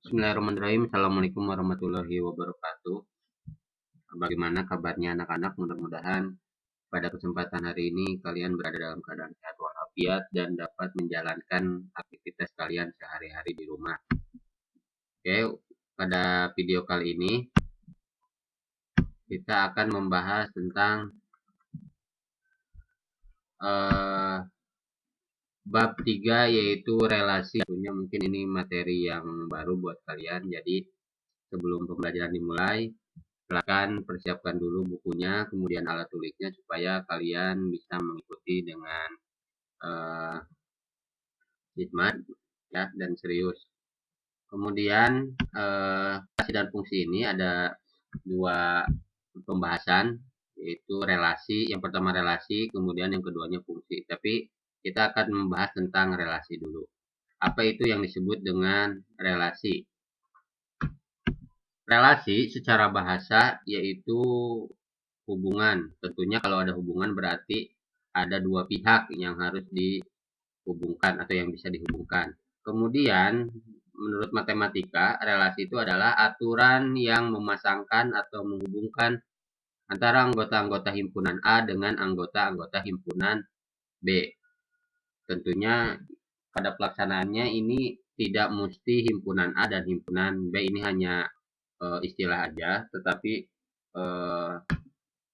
Bismillahirrahmanirrahim. Assalamualaikum warahmatullahi wabarakatuh. Bagaimana kabarnya anak-anak? Mudah-mudahan pada kesempatan hari ini kalian berada dalam keadaan sehat walafiat dan dapat menjalankan aktivitas kalian sehari-hari di rumah. Oke, pada video kali ini kita akan membahas tentang bab 3, yaitu relasi. Tentunya mungkin ini materi yang baru buat kalian. Jadi sebelum pembelajaran dimulai, silakan persiapkan dulu bukunya, kemudian alat tulisnya supaya kalian bisa mengikuti dengan hikmat ya dan serius. Kemudian relasi dan fungsi ini ada dua pembahasan, yaitu relasi. Yang pertama relasi, kemudian yang keduanya fungsi. Tapi kita akan membahas tentang relasi dulu. Apa itu yang disebut dengan relasi? Relasi secara bahasa yaitu hubungan. Tentunya kalau ada hubungan berarti ada dua pihak yang harus dihubungkan atau yang bisa dihubungkan. Kemudian menurut matematika, relasi itu adalah aturan yang memasangkan atau menghubungkan antara anggota-anggota himpunan A dengan anggota-anggota himpunan B. Tentunya pada pelaksanaannya ini tidak mesti himpunan A dan himpunan B, ini hanya istilah aja, tetapi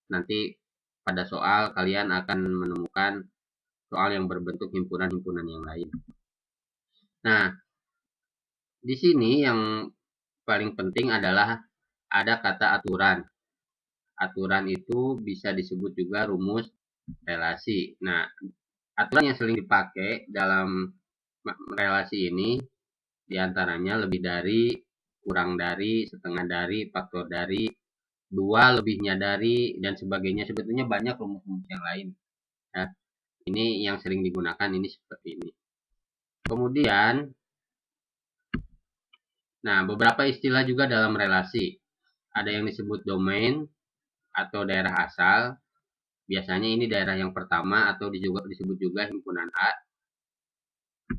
nanti pada soal kalian akan menemukan soal yang berbentuk himpunan-himpunan yang lain. Nah, di sini yang paling penting adalah ada kata aturan. Aturan itu bisa disebut juga rumus relasi. Nah, aturan yang sering dipakai dalam relasi ini diantaranya lebih dari, kurang dari, setengah dari, faktor dari, dua, lebihnya dari, dan sebagainya. Sebetulnya banyak rumus-rumus yang lain. Ya, ini yang sering digunakan ini seperti ini. Kemudian, nah beberapa istilah juga dalam relasi. Ada yang disebut domain atau daerah asal. Biasanya ini daerah yang pertama atau disebut juga himpunan A.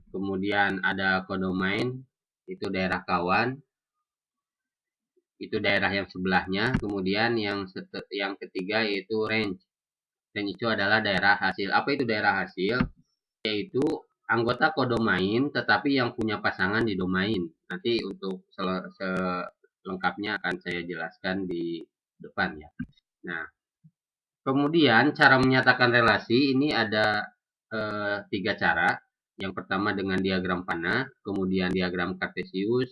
Kemudian ada kodomain, itu daerah kawan. Itu daerah yang sebelahnya. Kemudian yang ketiga yaitu range. Dan itu adalah daerah hasil. Apa itu daerah hasil? Yaitu anggota kodomain tetapi yang punya pasangan di domain. Nanti untuk selengkapnya akan saya jelaskan di depan ya. Nah, kemudian cara menyatakan relasi ini ada 3 cara. Yang pertama dengan diagram panah, kemudian diagram kartesius,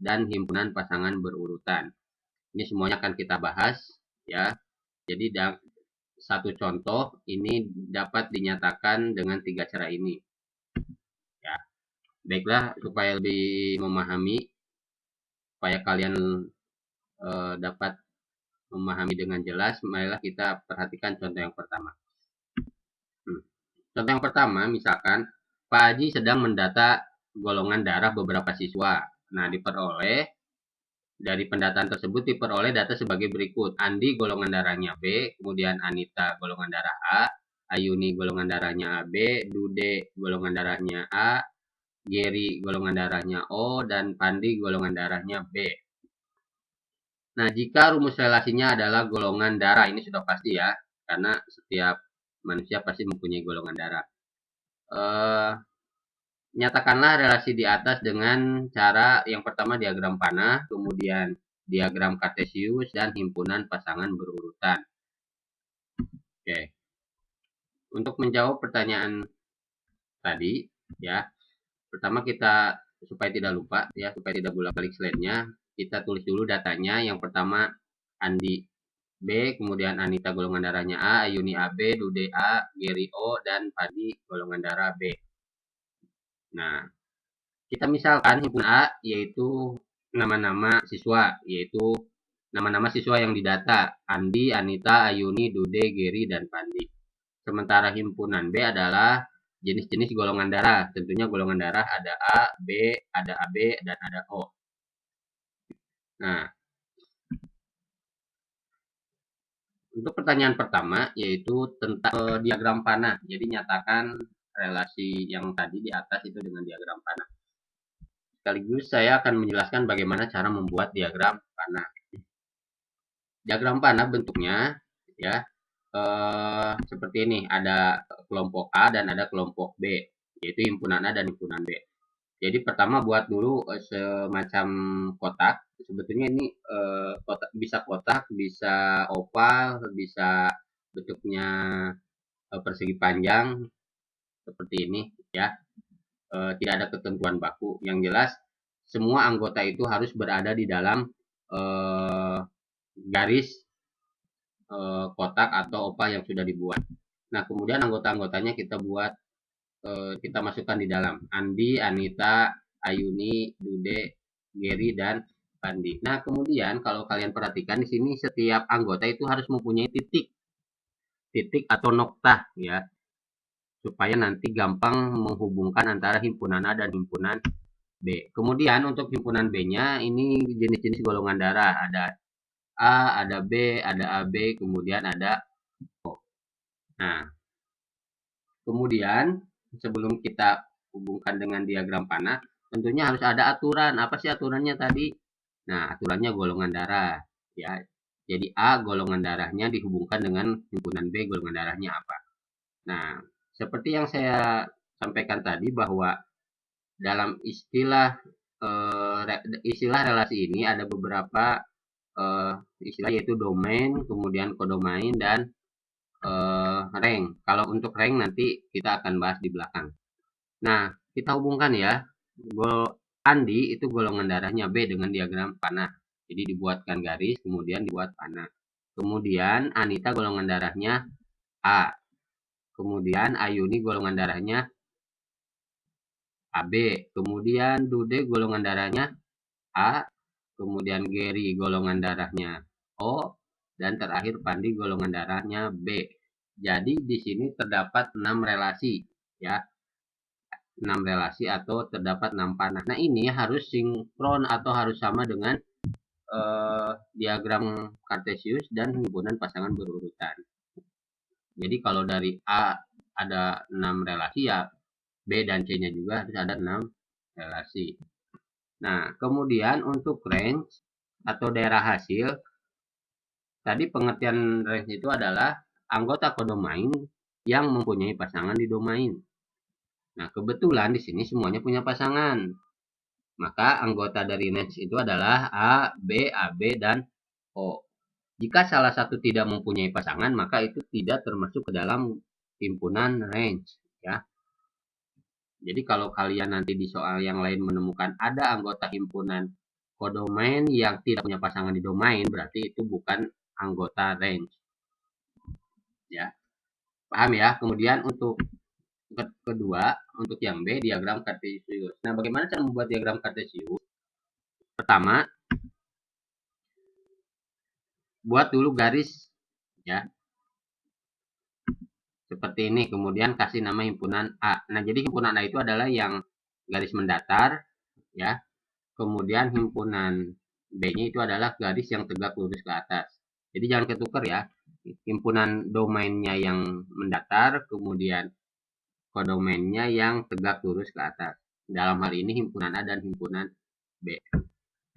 dan himpunan pasangan berurutan. Ini semuanya akan kita bahas ya. Jadi satu contoh ini dapat dinyatakan dengan 3 cara ini. Ya, baiklah, supaya lebih memahami, supaya kalian dapat memahami dengan jelas, marilah kita perhatikan contoh yang pertama. Contoh yang pertama, misalkan Pak Haji sedang mendata golongan darah beberapa siswa. Nah, dari pendataan tersebut diperoleh data sebagai berikut. Andi golongan darahnya B, kemudian Anita golongan darah A, Ayuni golongan darahnya AB, Dude golongan darahnya A, Geri golongan darahnya O, dan Pandi golongan darahnya B. Nah, jika rumus relasinya adalah golongan darah, ini sudah pasti ya, karena setiap manusia pasti mempunyai golongan darah. Nyatakanlah relasi di atas dengan cara yang pertama diagram panah, kemudian diagram kartesius, dan himpunan pasangan berurutan. Oke. Untuk menjawab pertanyaan tadi, ya, pertama kita supaya tidak lupa, ya, supaya tidak bolak-balik slide-nya, kita tulis dulu datanya. Yang pertama Andi B, kemudian Anita golongan darahnya A, Ayuni AB, Dude A, Geri O, dan Padi golongan darah B. Nah, kita misalkan himpunan A yaitu nama-nama siswa, yaitu nama-nama siswa yang didata, Andi, Anita, Ayuni, Dude, Geri, dan Pandi. Sementara himpunan B adalah jenis-jenis golongan darah. Tentunya golongan darah ada A, B, ada AB, dan ada O. Nah, untuk pertanyaan pertama yaitu tentang diagram panah. Jadi nyatakan relasi yang tadi di atas itu dengan diagram panah. Sekaligus saya akan menjelaskan bagaimana cara membuat diagram panah. Diagram panah bentuknya ya seperti ini, ada kelompok A dan ada kelompok B, yaitu himpunan A dan himpunan B. Jadi pertama buat dulu semacam kotak. Sebetulnya ini kotak, bisa oval, bisa bentuknya persegi panjang seperti ini ya. Tidak ada ketentuan baku. Yang jelas semua anggota itu harus berada di dalam garis kotak atau oval yang sudah dibuat. Nah, kemudian anggota-anggotanya kita masukkan di dalam. Andi, Anita, Ayuni, Dude, Geri, dan Pandi. Nah, kemudian kalau kalian perhatikan di sini setiap anggota itu harus mempunyai titik atau noktah ya, supaya nanti gampang menghubungkan antara himpunan A dan himpunan B. Kemudian untuk himpunan B-nya ini jenis-jenis golongan darah, ada A, ada B, ada AB, kemudian ada O. Nah, kemudian sebelum kita hubungkan dengan diagram panah, tentunya harus ada aturan. Apa sih aturannya tadi? Nah, aturannya golongan darah ya. Jadi A golongan darahnya dihubungkan dengan himpunan B golongan darahnya apa. Nah, seperti yang saya sampaikan tadi bahwa dalam istilah relasi ini ada beberapa istilah, yaitu domain, kemudian kodomain, dan rank. Kalau untuk rank nanti kita akan bahas di belakang. Nah, kita hubungkan ya. Andi itu golongan darahnya B dengan diagram panah. Jadi dibuatkan garis, kemudian dibuat panah. Kemudian Anita golongan darahnya A. Kemudian Ayuni golongan darahnya AB. Kemudian Dude golongan darahnya A. Kemudian Geri golongan darahnya O. Dan terakhir Pandi golongan darahnya B. Jadi di sini terdapat 6 relasi ya. 6 relasi atau terdapat 6 panah. Nah, ini harus sinkron atau harus sama dengan diagram Kartesius dan himpunan pasangan berurutan. Jadi kalau dari A ada 6 relasi ya, B dan C-nya juga harus ada 6 relasi. Nah, kemudian untuk range atau daerah hasil, tadi pengertian range itu adalah anggota kodomain yang mempunyai pasangan di domain. Nah, kebetulan di sini semuanya punya pasangan. Maka anggota dari range itu adalah A, B, AB, dan O. Jika salah satu tidak mempunyai pasangan, maka itu tidak termasuk ke dalam himpunan range. Ya. Jadi kalau kalian nanti di soal yang lain menemukan ada anggota himpunan kodomain yang tidak punya pasangan di domain, berarti itu bukan anggota range. Ya. Paham ya? Kemudian untuk kedua, untuk yang B, diagram Kartesius. Nah, bagaimana cara membuat diagram Kartesius? Pertama, buat dulu garis ya. Seperti ini, kemudian kasih nama himpunan A. Nah, jadi himpunan A itu adalah yang garis mendatar ya. Kemudian himpunan B-nya itu adalah garis yang tegak lurus ke atas. Jadi jangan ketukar ya. Himpunan domainnya yang mendatar, kemudian kodomainnya yang tegak lurus ke atas. Dalam hal ini himpunan A dan himpunan B.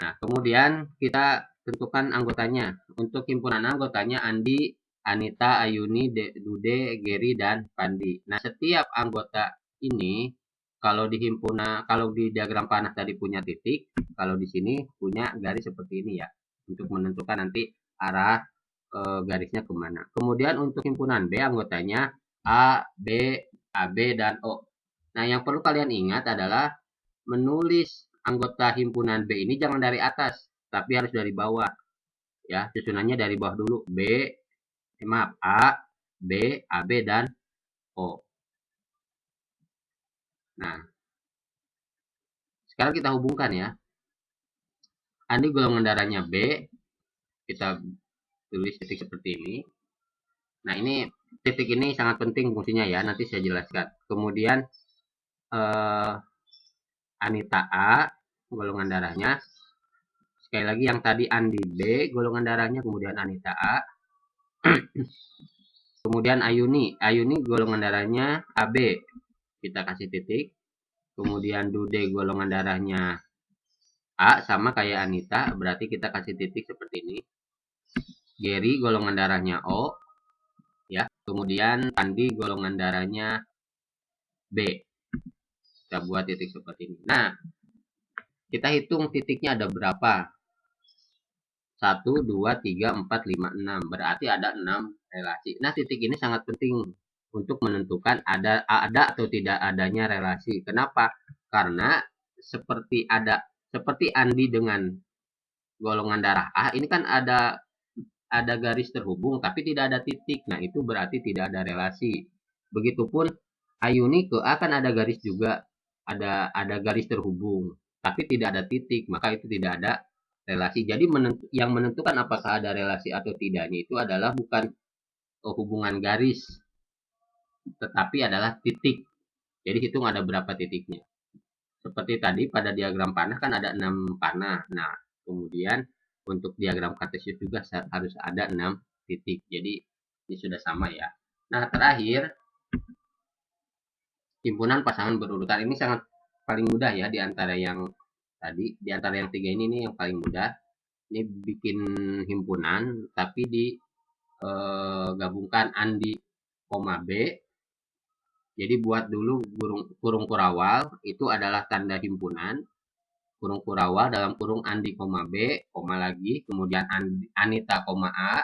Nah, kemudian kita tentukan anggotanya. Untuk himpunan A, anggotanya Andi, Anita, Ayuni, Dude, Geri, dan Pandi. Nah, setiap anggota ini kalau di diagram panah tadi punya titik, kalau di sini punya garis seperti ini ya, untuk menentukan nanti arah garisnya kemana. Kemudian untuk himpunan B, anggotanya A, B, AB, dan O. Nah, yang perlu kalian ingat adalah menulis anggota himpunan B ini jangan dari atas, tapi harus dari bawah. Ya, susunannya dari bawah dulu. A, B, AB, dan O. Nah, sekarang kita hubungkan ya. Andi golongan darahnya B, kita tulis titik seperti ini. Nah, ini titik ini sangat penting fungsinya ya, nanti saya jelaskan. Kemudian Anita A, golongan darahnya. Sekali lagi yang tadi Andi B, golongan darahnya, kemudian Anita A. Kemudian Ayuni golongan darahnya AB. Kita kasih titik. Kemudian Dude golongan darahnya A sama kayak Anita, berarti kita kasih titik seperti ini. Gary golongan darahnya O, ya. Kemudian Andi golongan darahnya B. Kita buat titik seperti ini. Nah, kita hitung titiknya ada berapa. 1, 2, 3, 4, 5, 6. Berarti ada 6 relasi. Nah, titik ini sangat penting untuk menentukan ada atau tidak adanya relasi. Kenapa? Karena seperti Andi dengan golongan darah A, ini kan ada garis terhubung tapi tidak ada titik. Nah, itu berarti tidak ada relasi. Begitupun Ayuni ke A kan ada garis juga, ada garis terhubung tapi tidak ada titik, maka itu tidak ada relasi. Jadi yang menentukan apakah ada relasi atau tidaknya itu adalah bukan hubungan garis, tetapi adalah titik. Jadi hitung ada berapa titiknya. Seperti tadi pada diagram panah kan ada 6 panah. Nah, kemudian untuk diagram kartesius juga harus ada 6 titik. Jadi ini sudah sama ya. Nah, terakhir himpunan pasangan berurutan ini sangat paling mudah ya di antara yang tadi, di antara yang 3 ini yang paling mudah. Ini bikin himpunan tapi gabungkan Andi, B. Jadi buat dulu kurung kurawal itu adalah tanda himpunan. Kurung kurawal dalam kurung Andi, B, koma lagi, kemudian Anita, A.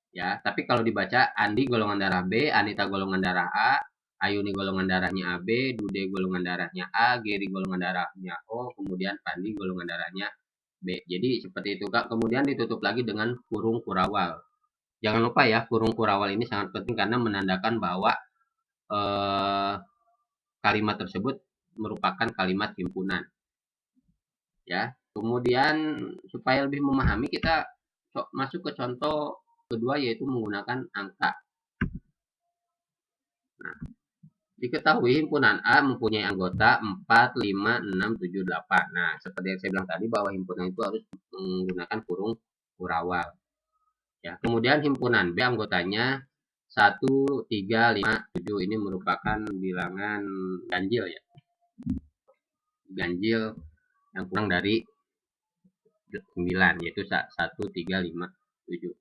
Ya, tapi kalau dibaca Andi golongan darah B, Anita golongan darah A, Ayuni golongan darahnya AB, Dude golongan darahnya A, Geri golongan darahnya O, kemudian Pandi golongan darahnya B. Jadi seperti itu Kak. Kemudian ditutup lagi dengan kurung kurawal. Jangan lupa ya, kurung kurawal ini sangat penting karena menandakan bahwa kalimat tersebut merupakan kalimat himpunan. Ya. Kemudian supaya lebih memahami kita masuk ke contoh kedua yaitu menggunakan angka. Nah, diketahui himpunan A mempunyai anggota 4, 5, 6, 7, 8. Nah, seperti yang saya bilang tadi bahwa himpunan itu harus menggunakan kurung kurawal. Ya, kemudian himpunan B anggotanya 1, 3, 5, 7. Ini merupakan bilangan ganjil ya. Ganjil yang kurang dari 9, yaitu 1, 3, 5, 7.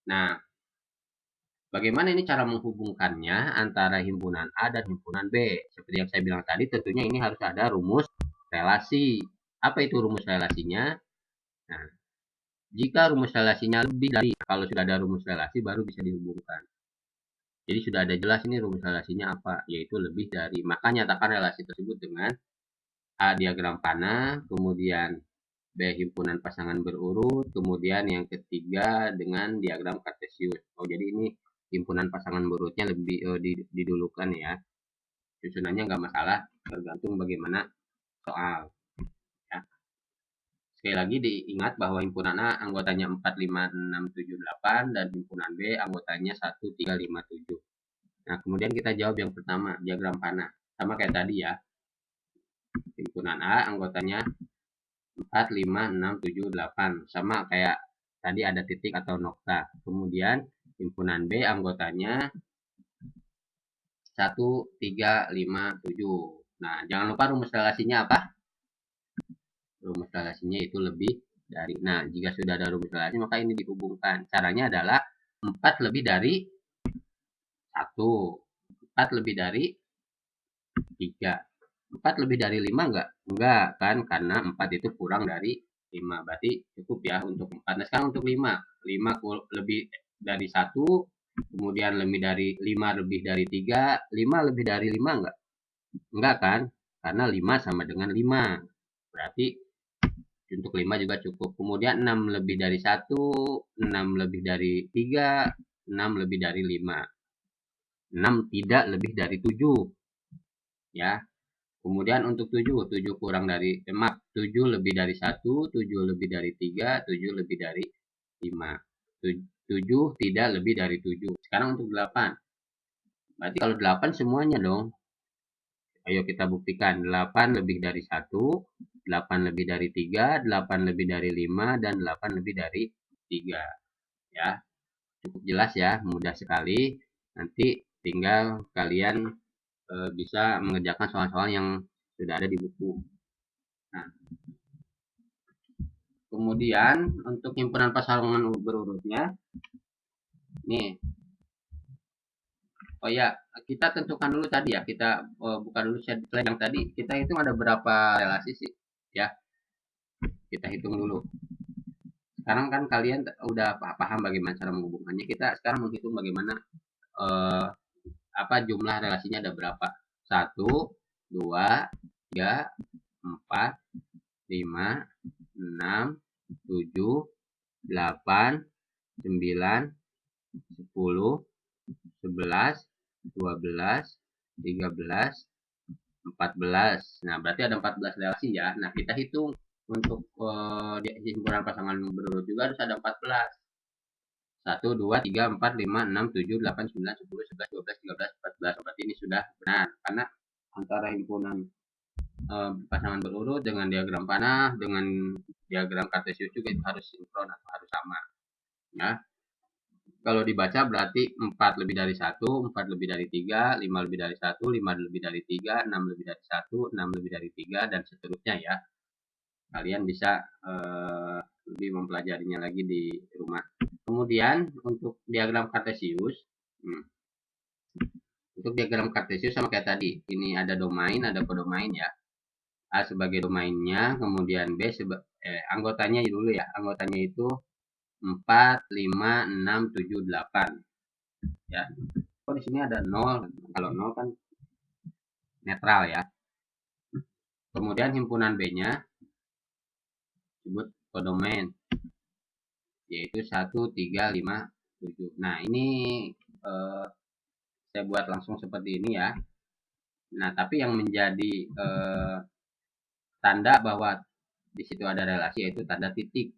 Nah, bagaimana ini cara menghubungkannya antara himpunan A dan himpunan B? Seperti yang saya bilang tadi, tentunya ini harus ada rumus relasi. Apa itu rumus relasinya? Nah, jika rumus relasinya lebih dari, kalau sudah ada rumus relasi baru bisa dihubungkan. Jadi sudah ada jelas ini rumus relasinya apa, yaitu lebih dari. Maka nyatakan relasi tersebut dengan A diagram panah, kemudian B himpunan pasangan berurut, kemudian yang ketiga dengan diagram kartesius. Oh, jadi ini himpunan pasangan berurutnya lebih didulukan ya. Susunannya nggak masalah, tergantung bagaimana soal. Ya. Sekali lagi diingat bahwa himpunan A anggotanya 4, 5, 6, 7, 8 dan himpunan B anggotanya 1, 3, 5, 7. Nah, kemudian kita jawab yang pertama, diagram panah. Sama kayak tadi ya. Himpunan A anggotanya 4, 5, 6, 7, 8. Sama kayak tadi ada titik atau nokta. Kemudian himpunan B anggotanya 1, 3, 5, 7. Nah, jangan lupa rumus relasinya apa? Rumus relasinya itu lebih dari. Nah, jika sudah ada rumus relasi maka ini dihubungkan. Caranya adalah 4 lebih dari 1. 4 lebih dari 3. 4 lebih dari 5 enggak? Enggak kan, karena 4 itu kurang dari 5. Berarti cukup ya untuk 4. Nah, sekarang untuk 5. 5 lebih dari 1, kemudian lebih dari 5 lebih dari 3. 5 lebih dari 5 enggak? Enggak kan? Karena 5 sama dengan 5. Berarti untuk 5 juga cukup. Kemudian 6 lebih dari 1, 6 lebih dari 3, 6 lebih dari 5. 6 tidak lebih dari 7. Ya. Kemudian untuk 7, 7 kurang dari 7 lebih dari 1, 7 lebih dari 3, 7 lebih dari 5. 7 tidak lebih dari 7. Sekarang untuk 8. Berarti kalau 8 semuanya dong. Ayo kita buktikan. 8 lebih dari 1, 8 lebih dari 3, 8 lebih dari 5, dan 8 lebih dari 3. Ya, cukup jelas ya, mudah sekali. Nanti tinggal kalian bisa mengerjakan soal-soal yang sudah ada di buku. Nah, Kemudian untuk himpunan pasangan berurutnya, nih, oh ya, kita tentukan dulu tadi ya, kita buka dulu slide yang tadi, kita hitung ada berapa relasi sih, ya, kita hitung dulu. Sekarang kan kalian udah paham bagaimana cara menghubungkannya, kita sekarang menghitung bagaimana eh, apa jumlah relasinya ada berapa. 1, 2, 3, 4, 5, 6, 7, 8, 9, 10, 11, 12, 13, 14. Nah, berarti ada 14 relasi ya. Nah, kita hitung untuk di himpunan pasangan berurut juga harus ada 14. 1, 2, 3, 4, 5, 6, 7, 8, 9, 10, 11, 12, 13, 14. Berarti ini sudah benar. Karena antara himpunan pasangan berurut dengan diagram panah, dengan diagram kartesius juga itu harus sinkron atau harus sama. Ya. Kalau dibaca berarti 4 lebih dari 1, 4 lebih dari 3, 5 lebih dari 1, 5 lebih dari 3, 6 lebih dari 1, 6 lebih dari 3, dan seterusnya ya. Kalian bisa lebih mempelajarinya lagi di rumah. Kemudian untuk diagram kartesius, untuk diagram kartesius sama kayak tadi. Ini ada domain, ada kodomain ya. A sebagai domainnya, kemudian B anggotanya dulu ya. Anggotanya itu 4, 5, 6, 7, 8. Ya. Kok di sini ada 0? Kalau 0 kan netral ya. Kemudian himpunan B-nya disebut kodomain, yaitu 1, 3, 5, 7. Nah, ini saya buat langsung seperti ini ya. Nah, tapi yang menjadi tanda bahwa di situ ada relasi yaitu tanda titik.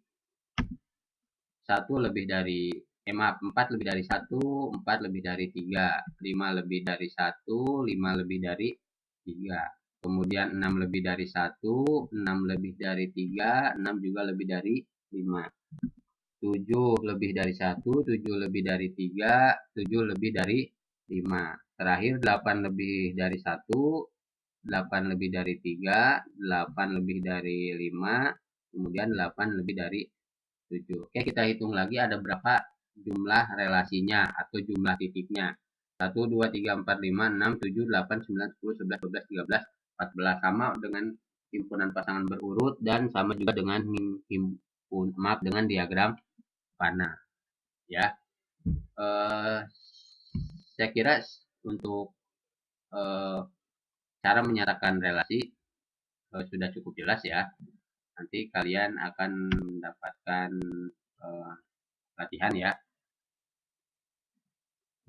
1 lebih dari maaf, 4 lebih dari 1, 4 lebih dari 3, 5 lebih dari 1, 5 lebih dari 3. Kemudian 6 lebih dari 1, 6 lebih dari 3, 6 juga lebih dari 5. 7 lebih dari 1, 7 lebih dari 3, 7 lebih dari 5. Terakhir 8 lebih dari 1, 8 lebih dari 3, 8 lebih dari 5, kemudian 8 lebih dari 7. Oke, kita hitung lagi ada berapa jumlah relasinya atau jumlah titiknya. 1, 2, 3, 4, 5, 6, 7, 8, 9, 10, 11, 12, 13, 14. Sama dengan himpunan pasangan berurut dan sama juga dengan dengan diagram panah. Ya, saya kira untuk cara menyatakan relasi sudah cukup jelas ya. Nanti kalian akan mendapatkan latihan ya.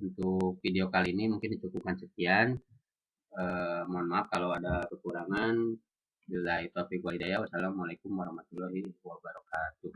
Untuk video kali ini mungkin dicukupkan sekian. Mohon maaf kalau ada kekurangan. Billahi taufiq wal hidayah. Wassalamualaikum warahmatullahi wabarakatuh.